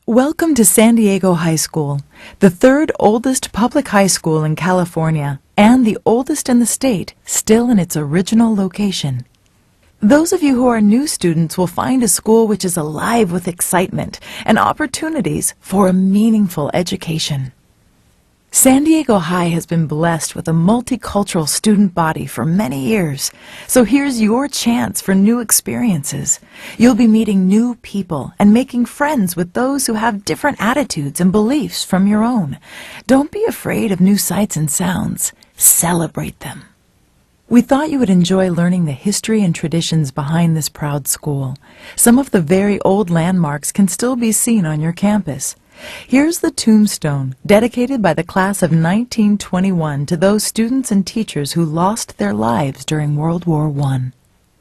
Welcome to San Diego High School, the third oldest public high school in California and the oldest in the state, still in its original location. Those of you who are new students will find a school which is alive with excitement and opportunities for a meaningful education. San Diego High has been blessed with a multicultural student body for many years, so here's your chance for new experiences. You'll be meeting new people and making friends with those who have different attitudes and beliefs from your own. Don't be afraid of new sights and sounds. Celebrate them. We thought you would enjoy learning the history and traditions behind this proud school. Some of the very old landmarks can still be seen on your campus. Here's the tombstone, dedicated by the class of 1921 to those students and teachers who lost their lives during World War I.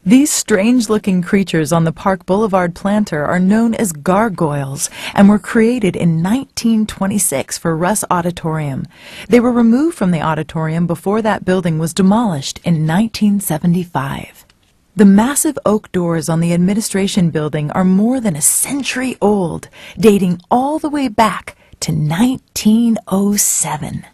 These strange-looking creatures on the Park Boulevard planter are known as gargoyles and were created in 1926 for Russ Auditorium. They were removed from the auditorium before that building was demolished in 1975. The massive oak doors on the administration building are more than a century old, dating all the way back to 1907.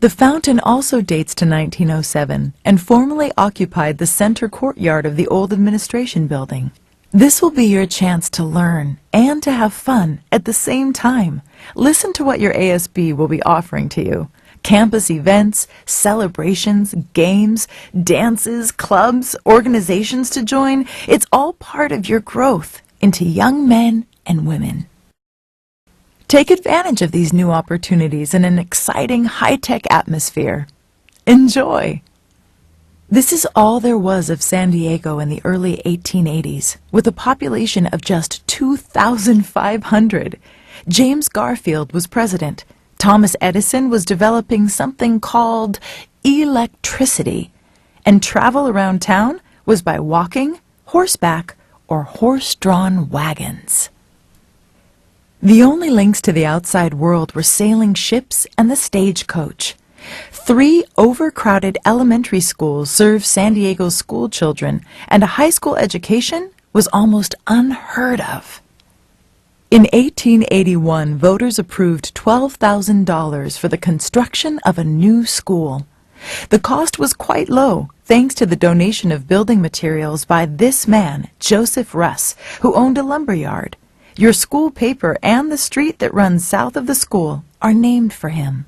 The fountain also dates to 1907 and formerly occupied the center courtyard of the old administration building. This will be your chance to learn and to have fun at the same time. Listen to what your ASB will be offering to you. Campus events, celebrations, games, dances, clubs, organizations to join, it's all part of your growth into young men and women. Take advantage of these new opportunities in an exciting high-tech atmosphere. Enjoy! This is all there was of San Diego in the early 1880s, with a population of just 2,500. James Garfield was president. Thomas Edison was developing something called electricity, and travel around town was by walking, horseback, or horse-drawn wagons. The only links to the outside world were sailing ships and the stagecoach. 3 overcrowded elementary schools served San Diego's school children, and a high school education was almost unheard of. In 1881, voters approved $12,000 for the construction of a new school. The cost was quite low, thanks to the donation of building materials by this man, Joseph Russ, who owned a lumber yard. Your school paper and the street that runs south of the school are named for him.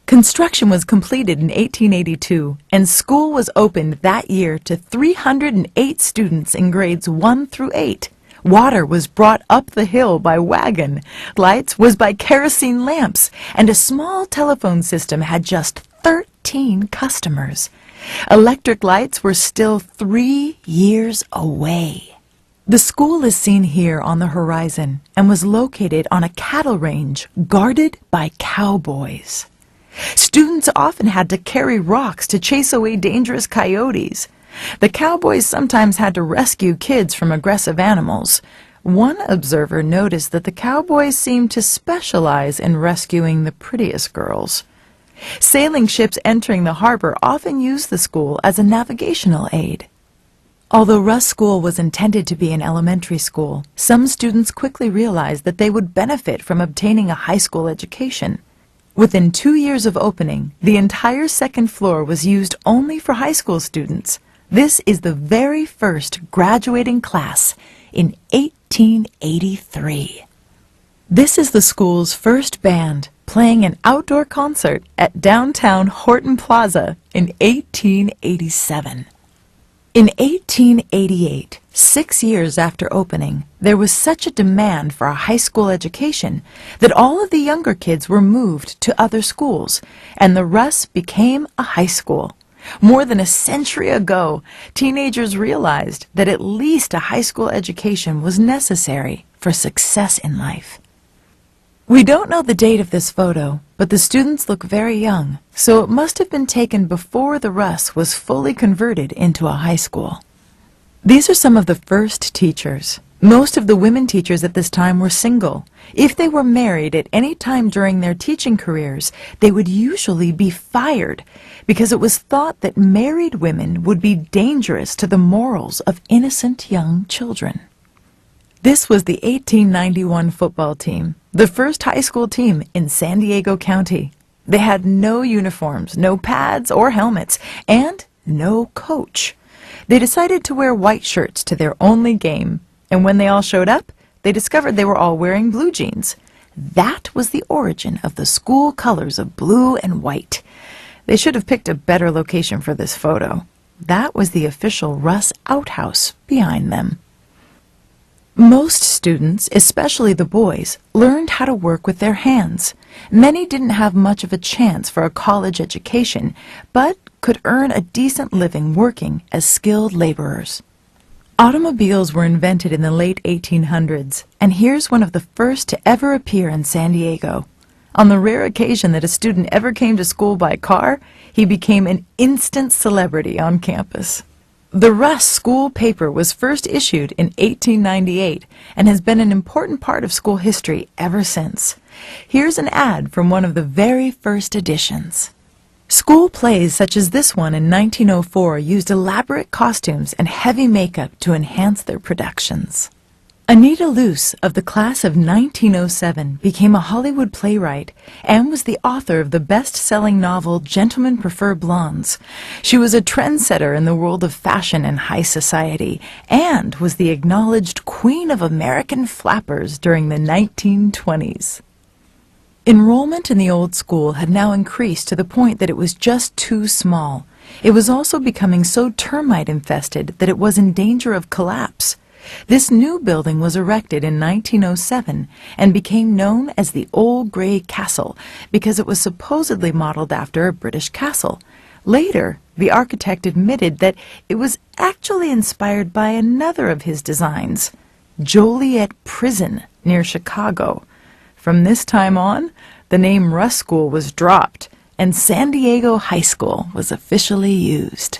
Construction was completed in 1882, and school was opened that year to 308 students in grades 1 through 8. Water was brought up the hill by wagon, lights was by kerosene lamps, and a small telephone system had just 13 customers. Electric lights were still 3 years away. The school is seen here on the horizon and was located on a cattle range guarded by cowboys. Students often had to carry rocks to chase away dangerous coyotes. The cowboys sometimes had to rescue kids from aggressive animals. One observer noticed that the cowboys seemed to specialize in rescuing the prettiest girls. Sailing ships entering the harbor often used the school as a navigational aid. Although Russ School was intended to be an elementary school, some students quickly realized that they would benefit from obtaining a high school education. Within 2 years of opening, the entire second floor was used only for high school students. This is the very first graduating class in 1883. This is the school's first band playing an outdoor concert at downtown Horton Plaza in 1887. In 1888, 6 years after opening, there was such a demand for a high school education that all of the younger kids were moved to other schools, and the Russ became a high school. More than a century ago, teenagers realized that at least a high school education was necessary for success in life. We don't know the date of this photo, but the students look very young, so it must have been taken before the Russ was fully converted into a high school. These are some of the first teachers. Most of the women teachers at this time were single. If they were married at any time during their teaching careers, they would usually be fired because it was thought that married women would be dangerous to the morals of innocent young children. This was the 1891 football team. the first high school team in San Diego County. They had no uniforms, no pads or helmets, and no coach. They decided to wear white shirts to their only game, and when they all showed up, they discovered they were all wearing blue jeans. That was the origin of the school colors of blue and white. They should have picked a better location for this photo. That was the official Russ outhouse behind them. Most students, especially the boys, learned how to work with their hands. Many didn't have much of a chance for a college education, but could earn a decent living working as skilled laborers. Automobiles were invented in the late 1800s, and here's one of the first to ever appear in San Diego. On the rare occasion that a student ever came to school by car, he became an instant celebrity on campus. The Russ school paper was first issued in 1898 and has been an important part of school history ever since. Here's an ad from one of the very first editions. School plays such as this one in 1904 used elaborate costumes and heavy makeup to enhance their productions. Anita Luce of the class of 1907 became a Hollywood playwright and was the author of the best-selling novel Gentlemen Prefer Blondes. She was a trendsetter in the world of fashion and high society and was the acknowledged Queen of American Flappers during the 1920s. Enrollment in the old school had now increased to the point that it was just too small. It was also becoming so termite-infested that it was in danger of collapse. This new building was erected in 1907 and became known as the Old Grey Castle because it was supposedly modeled after a British castle. Later, the architect admitted that it was actually inspired by another of his designs, Joliet Prison near Chicago. From this time on, the name Russ School was dropped and San Diego High School was officially used.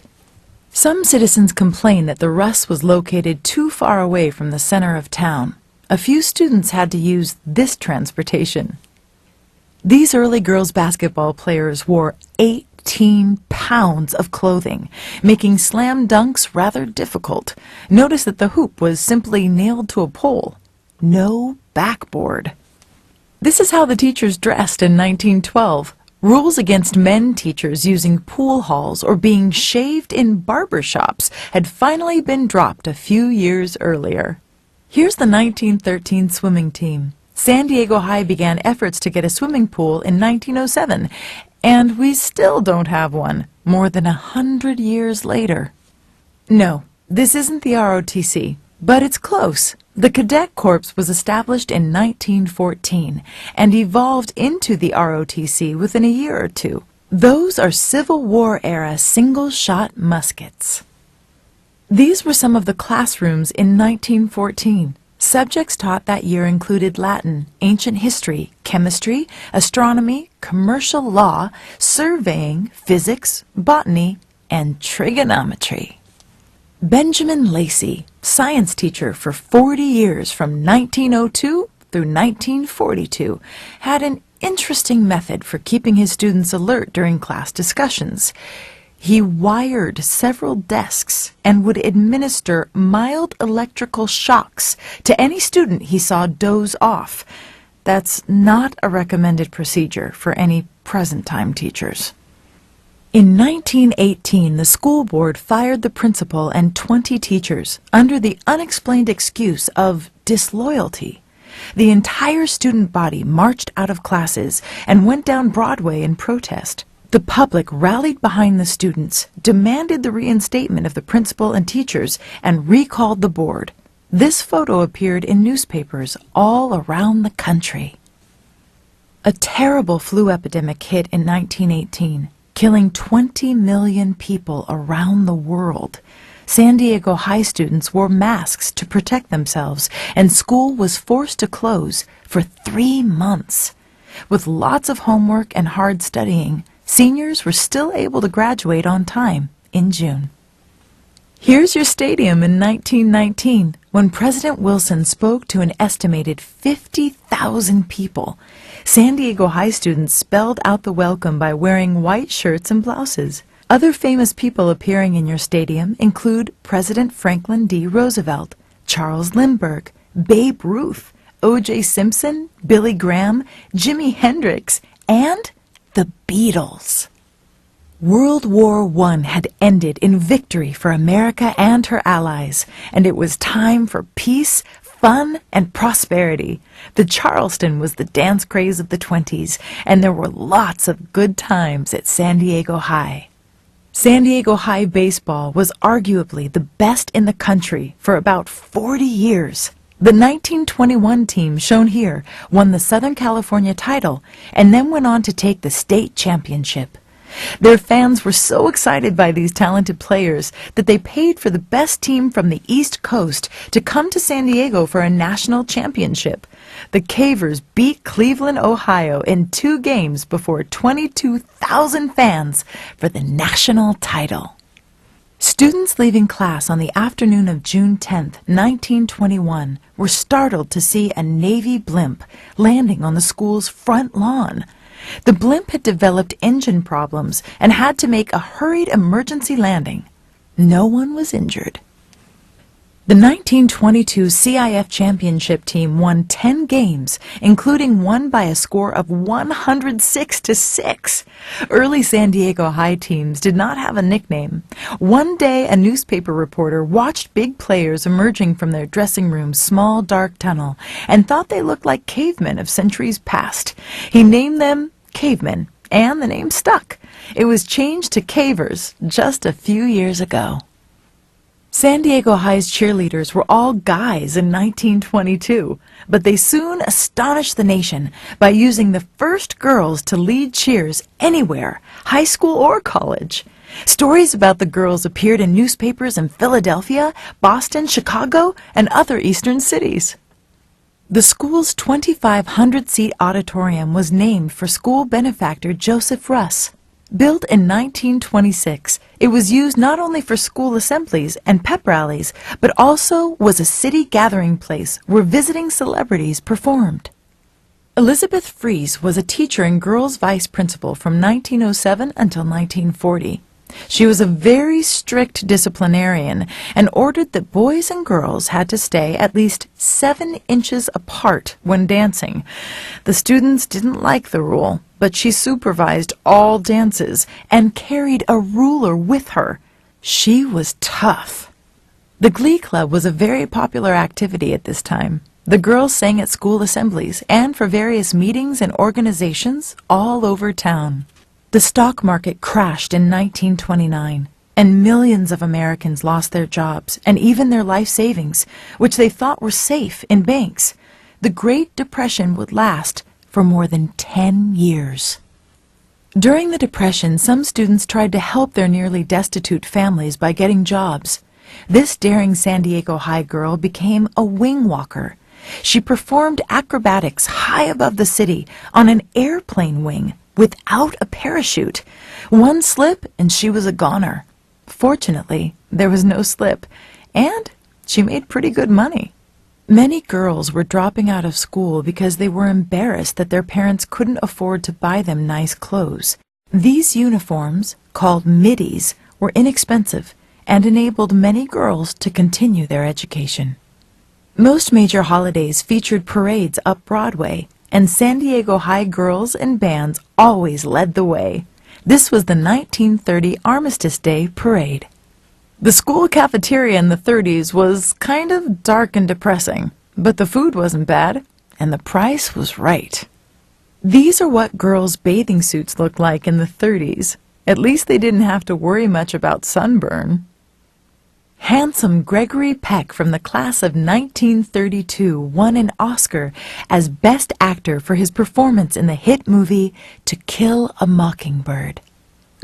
Some citizens complained that the Russ was located too far away from the center of town. A few students had to use this transportation. These early girls basketball players wore 18 pounds of clothing, making slam dunks rather difficult. Notice that the hoop was simply nailed to a pole. No backboard. This is how the teachers dressed in 1912. Rules against men teachers using pool halls or being shaved in barber shops had finally been dropped a few years earlier. Here's the 1913 swimming team. San Diego High began efforts to get a swimming pool in 1907, and we still don't have one, more than 100 years later. No, this isn't the ROTC, but it's close. The Cadet Corps was established in 1914 and evolved into the ROTC within a year or two. Those are Civil War-era single-shot muskets. These were some of the classrooms in 1914. Subjects taught that year included Latin, ancient history, chemistry, astronomy, commercial law, surveying, physics, botany, and trigonometry. Benjamin Lacey, science teacher for 40 years from 1902 through 1942, had an interesting method for keeping his students alert during class discussions. He wired several desks and would administer mild electrical shocks to any student he saw doze off. That's not a recommended procedure for any present-time teachers. In 1918, the school board fired the principal and 20 teachers under the unexplained excuse of disloyalty. The entire student body marched out of classes and went down Broadway in protest. The public rallied behind the students, demanded the reinstatement of the principal and teachers, and recalled the board. This photo appeared in newspapers all around the country. A terrible flu epidemic hit in 1918. Killing 20 million people around the world. San Diego High students wore masks to protect themselves, and school was forced to close for 3 months. With lots of homework and hard studying, seniors were still able to graduate on time in June. Here's your stadium in 1919, when President Wilson spoke to an estimated 50,000 people. San Diego High students spelled out the welcome by wearing white shirts and blouses. Other famous people appearing in your stadium include President Franklin D. Roosevelt, Charles Lindbergh, Babe Ruth, O.J. Simpson, Billy Graham, Jimi Hendrix, and the Beatles. World War I had ended in victory for America and her allies, and it was time for peace, fun, and prosperity. The Charleston was the dance craze of the 20s, and there were lots of good times at San Diego High. San Diego High baseball was arguably the best in the country for about 40 years. The 1921 team, shown here, won the Southern California title and then went on to take the state championship. Their fans were so excited by these talented players that they paid for the best team from the East Coast to come to San Diego for a national championship. The Cavers beat Cleveland, Ohio in 2 games before 22,000 fans for the national title. Students leaving class on the afternoon of June 10, 1921, were startled to see a Navy blimp landing on the school's front lawn. The blimp had developed engine problems and had to make a hurried emergency landing. No one was injured. The 1922 CIF championship team won 10 games, including one by a score of 106-6. Early San Diego High teams did not have a nickname. One day, a newspaper reporter watched big players emerging from their dressing room's small, dark tunnel and thought they looked like cavemen of centuries past. He named them Cavemen, and the name stuck. It was changed to Cavers just a few years ago. San Diego High's cheerleaders were all guys in 1922, but they soon astonished the nation by using the first girls to lead cheers anywhere, high school or college. Stories about the girls appeared in newspapers in Philadelphia, Boston, Chicago, and other eastern cities. The school's 2,500-seat auditorium was named for school benefactor Joseph Russ. Built in 1926, it was used not only for school assemblies and pep rallies, but also was a city gathering place where visiting celebrities performed. Elizabeth Fries was a teacher and girls' vice principal from 1907 until 1940. She was a very strict disciplinarian and ordered that boys and girls had to stay at least 7 inches apart when dancing. The students didn't like the rule, but she supervised all dances and carried a ruler with her. She was tough. The Glee Club was a very popular activity at this time. The girls sang at school assemblies and for various meetings and organizations all over town. The stock market crashed in 1929, and millions of Americans lost their jobs and even their life savings, which they thought were safe in banks. The Great Depression would last for more than 10 years. During the Depression, some students tried to help their nearly destitute families by getting jobs. This daring San Diego High girl became a wing walker. She performed acrobatics high above the city on an airplane wing without a parachute. One slip and she was a goner. Fortunately, there was no slip, and she made pretty good money. Many girls were dropping out of school because they were embarrassed that their parents couldn't afford to buy them nice clothes. These uniforms, called middies, were inexpensive and enabled many girls to continue their education. Most major holidays featured parades up Broadway, and San Diego High girls and bands always led the way. This was the 1930 Armistice Day Parade. The school cafeteria in the 30s was kind of dark and depressing, but the food wasn't bad, and the price was right. These are what girls' bathing suits looked like in the 30s. At least they didn't have to worry much about sunburn. Handsome Gregory Peck from the class of 1932 won an Oscar as Best Actor for his performance in the hit movie To Kill a Mockingbird.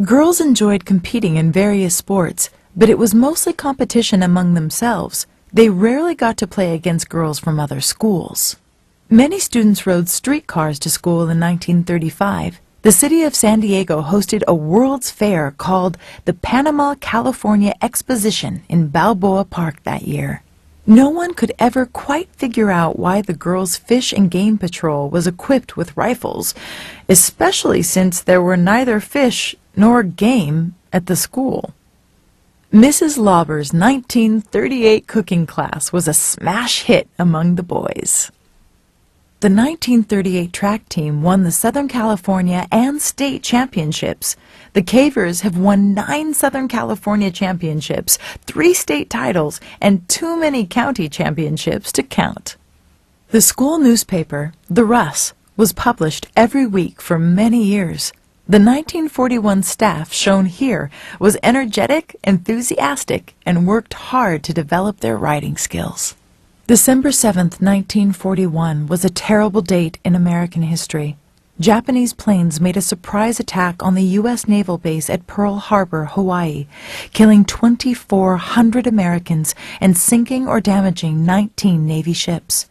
Girls enjoyed competing in various sports, but it was mostly competition among themselves. They rarely got to play against girls from other schools. Many students rode streetcars to school in 1935. The city of San Diego hosted a World's Fair called the Panama California Exposition in Balboa Park that year. No one could ever quite figure out why the Girls' Fish and Game Patrol was equipped with rifles, especially since there were neither fish nor game at the school. Mrs. Lauber's 1938 cooking class was a smash hit among the boys. The 1938 track team won the Southern California and state championships. The Cavers have won 9 Southern California championships, 3 state titles, and too many county championships to count. The school newspaper, The Russ, was published every week for many years. The 1941 staff shown here was energetic, enthusiastic, and worked hard to develop their writing skills. December 7, 1941 was a terrible date in American history. Japanese planes made a surprise attack on the U.S. naval base at Pearl Harbor, Hawaii, killing 2,400 Americans and sinking or damaging 19 Navy ships.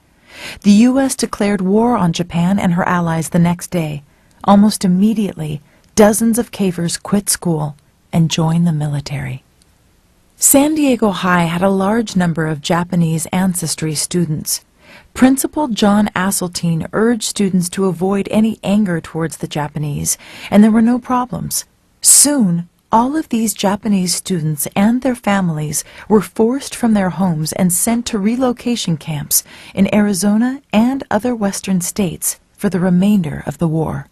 The U.S. declared war on Japan and her allies the next day. Almost immediately, dozens of Cavers quit school and joined the military. San Diego High had a large number of Japanese ancestry students. Principal John Asseltine urged students to avoid any anger towards the Japanese, and there were no problems. Soon, all of these Japanese students and their families were forced from their homes and sent to relocation camps in Arizona and other western states for the remainder of the war.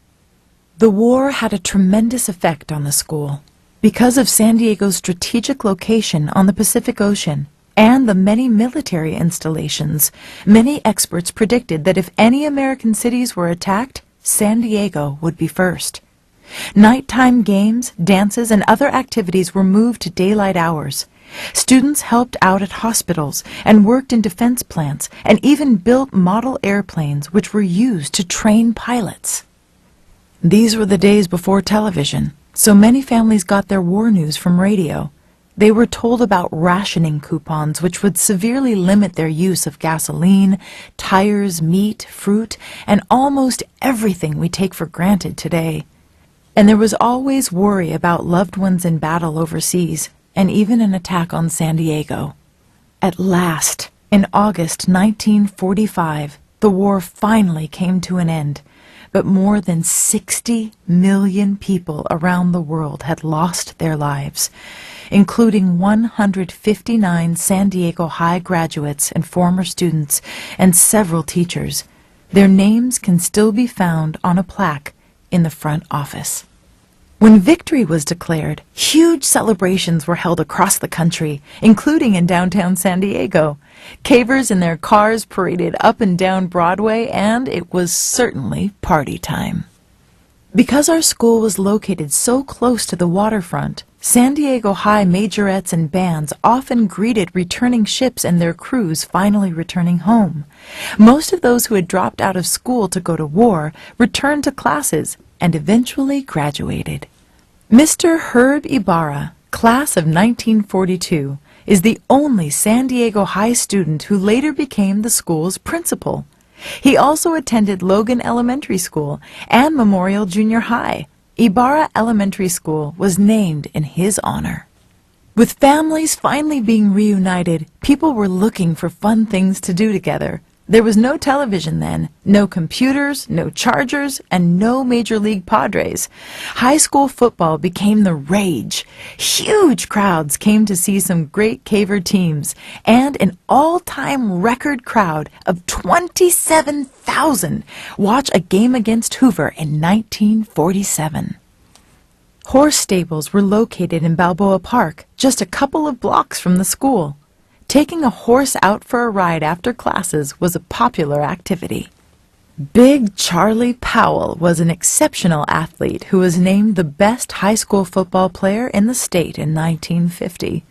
The war had a tremendous effect on the school. Because of San Diego's strategic location on the Pacific Ocean and the many military installations, many experts predicted that if any American cities were attacked, San Diego would be first. Nighttime games, dances, and other activities were moved to daylight hours. Students helped out at hospitals and worked in defense plants and even built model airplanes which were used to train pilots. These were the days before television, so many families got their war news from radio. They were told about rationing coupons which would severely limit their use of gasoline, tires, meat, fruit, and almost everything we take for granted today. And there was always worry about loved ones in battle overseas, and even an attack on San Diego. At last, in August 1945, the war finally came to an end. But more than 60 million people around the world had lost their lives, including 159 San Diego High graduates and former students, and several teachers. Their names can still be found on a plaque in the front office. When victory was declared, huge celebrations were held across the country, including in downtown San Diego. Cavers in their cars paraded up and down Broadway, and it was certainly party time. Because our school was located so close to the waterfront, San Diego High majorettes and bands often greeted returning ships and their crews finally returning home. Most of those who had dropped out of school to go to war returned to classes and eventually graduated. Mr. Herb Ibarra, class of 1942, is the only San Diego High student who later became the school's principal. He also attended Logan Elementary School and Memorial Junior High. Ibarra Elementary School was named in his honor. With families finally being reunited, people were looking for fun things to do together. There was no television then, no computers, no chargers, and no Major League Padres. High school football became the rage. Huge crowds came to see some great Caver teams, and an all-time record crowd of 27,000 watch a game against Hoover in 1947. Horse stables were located in Balboa Park, just a couple of blocks from the school. Taking a horse out for a ride after classes was a popular activity. Big Charlie Powell was an exceptional athlete who was named the best high school football player in the state in 1950.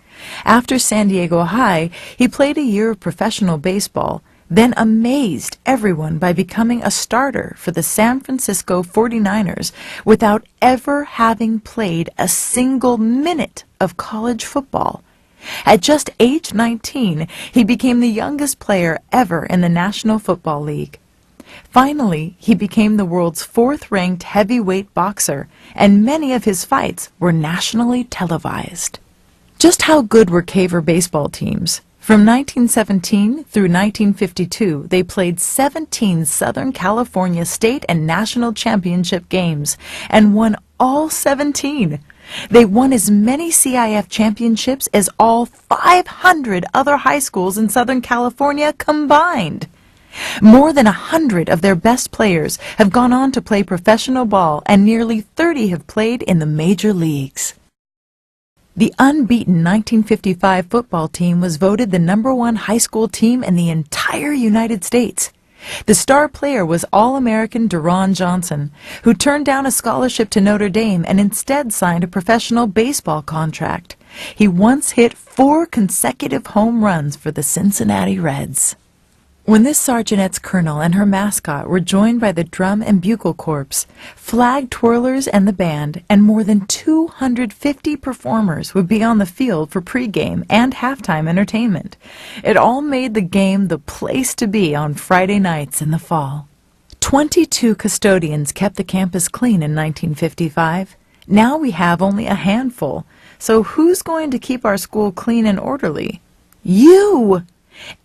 After San Diego High, he played a year of professional baseball, then amazed everyone by becoming a starter for the San Francisco 49ers without ever having played a single minute of college football. At just age 19, he became the youngest player ever in the National Football League. Finally, he became the world's 4th-ranked heavyweight boxer, and many of his fights were nationally televised. Just how good were Caver baseball teams? From 1917 through 1952, they played 17 Southern California state and national championship games and won all 17. They won as many CIF championships as all 500 other high schools in Southern California combined. More than 100 of their best players have gone on to play professional ball, and nearly 30 have played in the major leagues. The unbeaten 1955 football team was voted the #1 high school team in the entire United States. The star player was All-American Deron Johnson, who turned down a scholarship to Notre Dame and instead signed a professional baseball contract. He once hit 4 consecutive home runs for the Cincinnati Reds. When this Sergeant's colonel and her mascot were joined by the Drum and Bugle Corps, flag twirlers and the band, and more than 250 performers would be on the field for pregame and halftime entertainment. It all made the game the place to be on Friday nights in the fall. 22 custodians kept the campus clean in 1955. Now we have only a handful. So who's going to keep our school clean and orderly? You!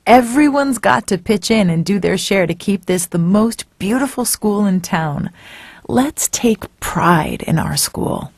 Everyone's got to pitch in and do their share to keep this the most beautiful school in town. Let's take pride in our school.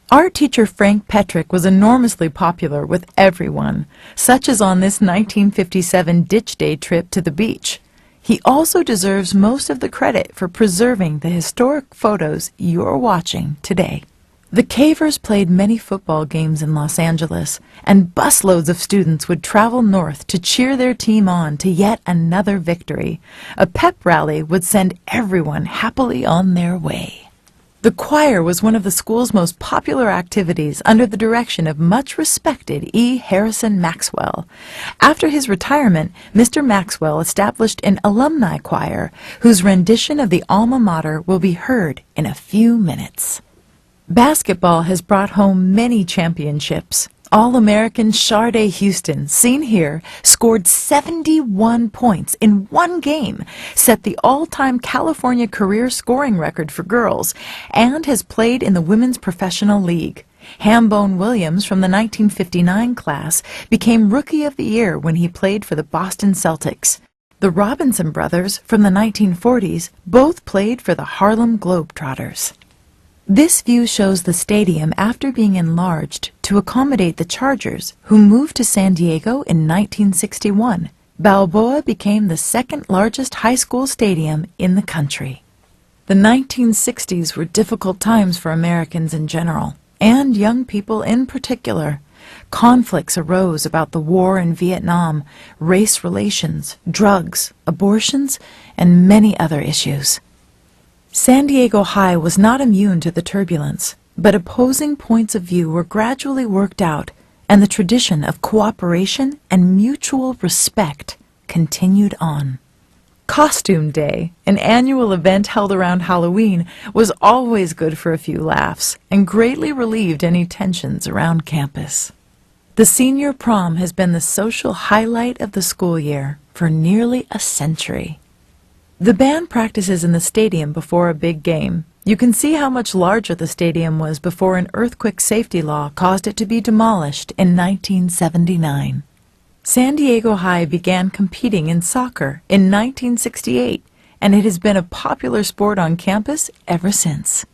Art teacher Frank Petrick was enormously popular with everyone, such as on this 1957 Ditch Day trip to the beach. He also deserves most of the credit for preserving the historic photos you're watching today. The Cavers played many football games in Los Angeles, and busloads of students would travel north to cheer their team on to yet another victory. A pep rally would send everyone happily on their way. The choir was one of the school's most popular activities under the direction of much respected E. Harrison Maxwell. After his retirement, Mr. Maxwell established an alumni choir whose rendition of the alma mater will be heard in a few minutes. Basketball has brought home many championships. All-American Sharday Houston, seen here, scored 71 points in one game, set the all-time California career scoring record for girls, and has played in the Women's Professional League. Hambone Williams from the 1959 class became Rookie of the Year when he played for the Boston Celtics. The Robinson brothers from the 1940s both played for the Harlem Globetrotters. This view shows the stadium after being enlarged to accommodate the Chargers, who moved to San Diego in 1961. Balboa became the second largest high school stadium in the country. The 1960s were difficult times for Americans in general, and young people in particular. Conflicts arose about the war in Vietnam, race relations, drugs, abortions, and many other issues. San Diego High was not immune to the turbulence, but opposing points of view were gradually worked out, and the tradition of cooperation and mutual respect continued on. Costume Day, an annual event held around Halloween, was always good for a few laughs and greatly relieved any tensions around campus. The senior prom has been the social highlight of the school year for nearly a century. The band practices in the stadium before a big game. You can see how much larger the stadium was before an earthquake safety law caused it to be demolished in 1979. San Diego High began competing in soccer in 1968, and it has been a popular sport on campus ever since.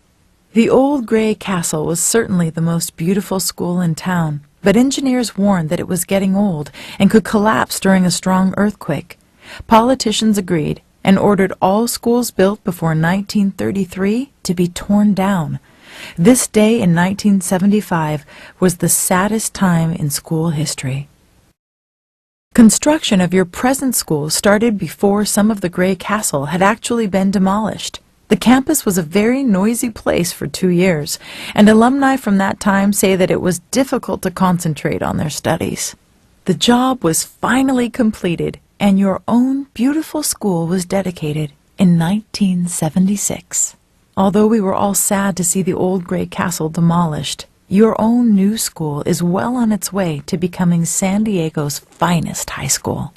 The old gray castle was certainly the most beautiful school in town, but engineers warned that it was getting old and could collapse during a strong earthquake. Politicians agreed and ordered all schools built before 1933 to be torn down. This day in 1975 was the saddest time in school history. Construction of your present school started before some of the gray castle had actually been demolished. The campus was a very noisy place for 2 years, and alumni from that time say that it was difficult to concentrate on their studies. The job was finally completed, and your own beautiful school was dedicated in 1976. Although we were all sad to see the old gray castle demolished, your own new school is well on its way to becoming San Diego's finest high school.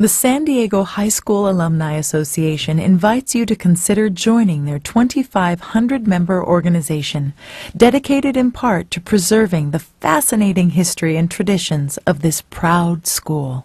The San Diego High School Alumni Association invites you to consider joining their 2,500-member organization, dedicated in part to preserving the fascinating history and traditions of this proud school.